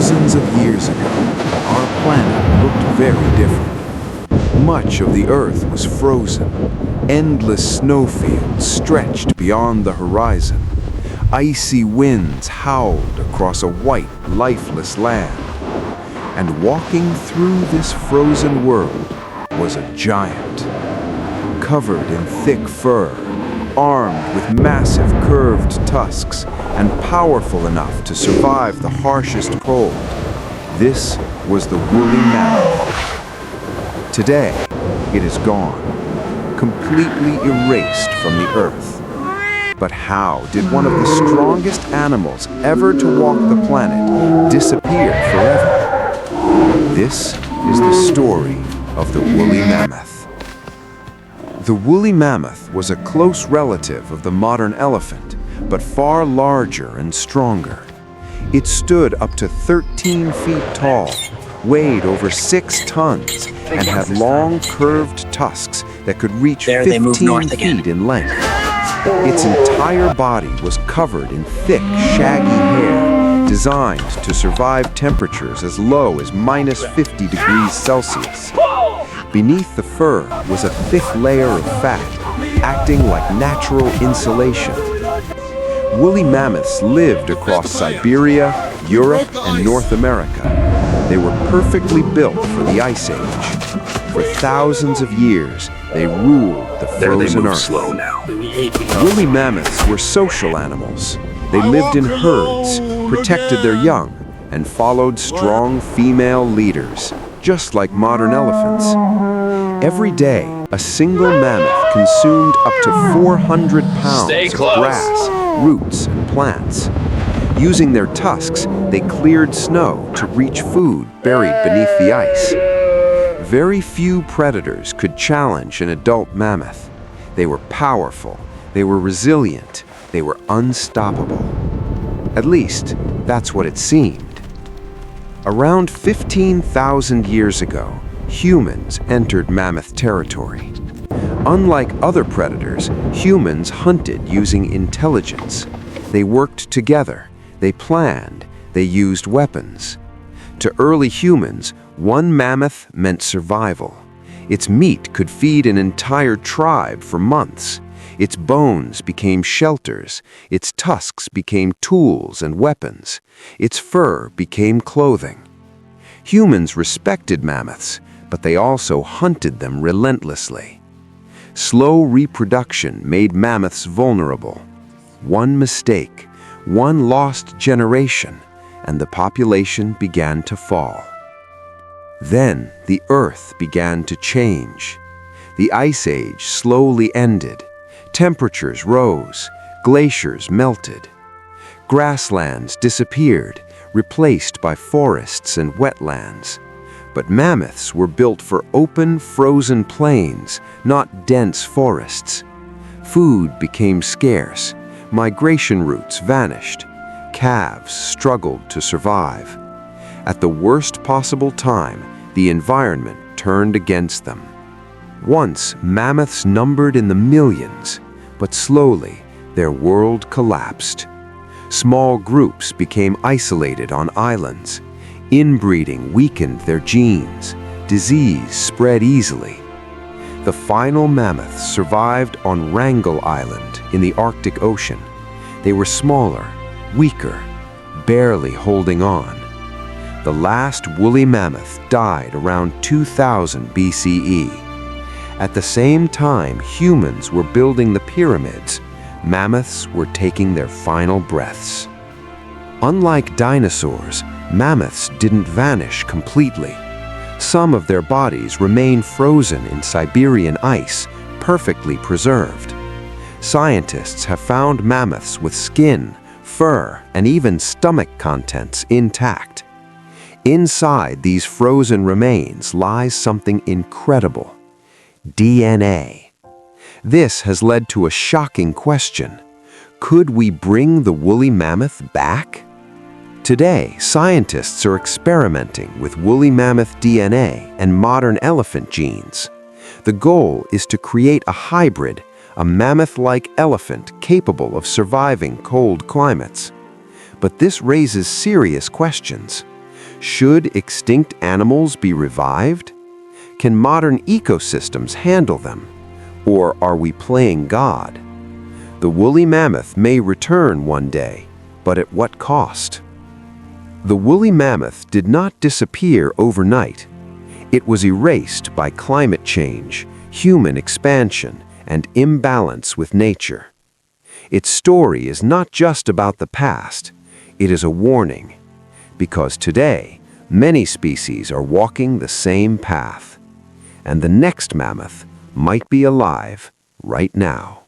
Thousands of years ago, our planet looked very different. Much of the Earth was frozen. Endless snowfields stretched beyond the horizon. Icy winds howled across a white, lifeless land. And walking through this frozen world was a giant. Covered in thick fur, armed with massive curved tusks, and powerful enough to survive the harshest cold. This was the woolly mammoth. Today, it is gone, completely erased from the earth. But how did one of the strongest animals ever to walk the planet disappear forever? This is the story of the woolly mammoth. The woolly mammoth was a close relative of the modern elephant, but far larger and stronger. It stood up to 13 feet tall, weighed over 6 tons, and had long, curved tusks that could reach 15 feet in length. Its entire body was covered in thick, shaggy hair, designed to survive temperatures as low as -50 degrees Celsius. Beneath the fur was a thick layer of fat, acting like natural insulation. Woolly mammoths lived across Siberia, Europe, and North America. They were perfectly built for the Ice Age. For thousands of years, they ruled the frozen earth. Woolly mammoths were social animals. They lived in herds, protected their young, and followed strong female leaders, just like modern elephants. Every day, a single mammoth consumed up to 400 pounds of grass, roots, and plants. Using their tusks, they cleared snow to reach food buried beneath the ice. Very few predators could challenge an adult mammoth. They were powerful, they were resilient, they were unstoppable. At least, that's what it seemed. Around 15,000 years ago, humans entered mammoth territory. Unlike other predators, humans hunted using intelligence. They worked together, they planned, they used weapons. To early humans, one mammoth meant survival. Its meat could feed an entire tribe for months. Its bones became shelters, its tusks became tools and weapons, its fur became clothing. Humans respected mammoths, but they also hunted them relentlessly. Slow reproduction made mammoths vulnerable. One mistake, one lost generation, and the population began to fall. Then the earth began to change. The Ice Age slowly ended. Temperatures rose, glaciers melted. Grasslands disappeared, replaced by forests and wetlands. But mammoths were built for open, frozen plains, not dense forests. Food became scarce, migration routes vanished, calves struggled to survive. At the worst possible time, the environment turned against them. Once, mammoths numbered in the millions, but slowly, their world collapsed. Small groups became isolated on islands. Inbreeding weakened their genes. Disease spread easily. The final mammoths survived on Wrangel Island in the Arctic Ocean. They were smaller, weaker, barely holding on. The last woolly mammoth died around 2000 BCE. At the same time humans were building the pyramids, mammoths were taking their final breaths. Unlike dinosaurs, mammoths didn't vanish completely. Some of their bodies remain frozen in Siberian ice, perfectly preserved. Scientists have found mammoths with skin, fur, and even stomach contents intact. Inside these frozen remains lies something incredible: DNA. This has led to a shocking question. Could we bring the woolly mammoth back? Today, scientists are experimenting with woolly mammoth DNA and modern elephant genes. The goal is to create a hybrid, a mammoth-like elephant capable of surviving cold climates. But this raises serious questions. Should extinct animals be revived? Can modern ecosystems handle them? Or are we playing God? The woolly mammoth may return one day, but at what cost? The woolly mammoth did not disappear overnight. It was erased by climate change, human expansion, and imbalance with nature. Its story is not just about the past, it is a warning. Because today, many species are walking the same path. And the next mammoth might be alive right now.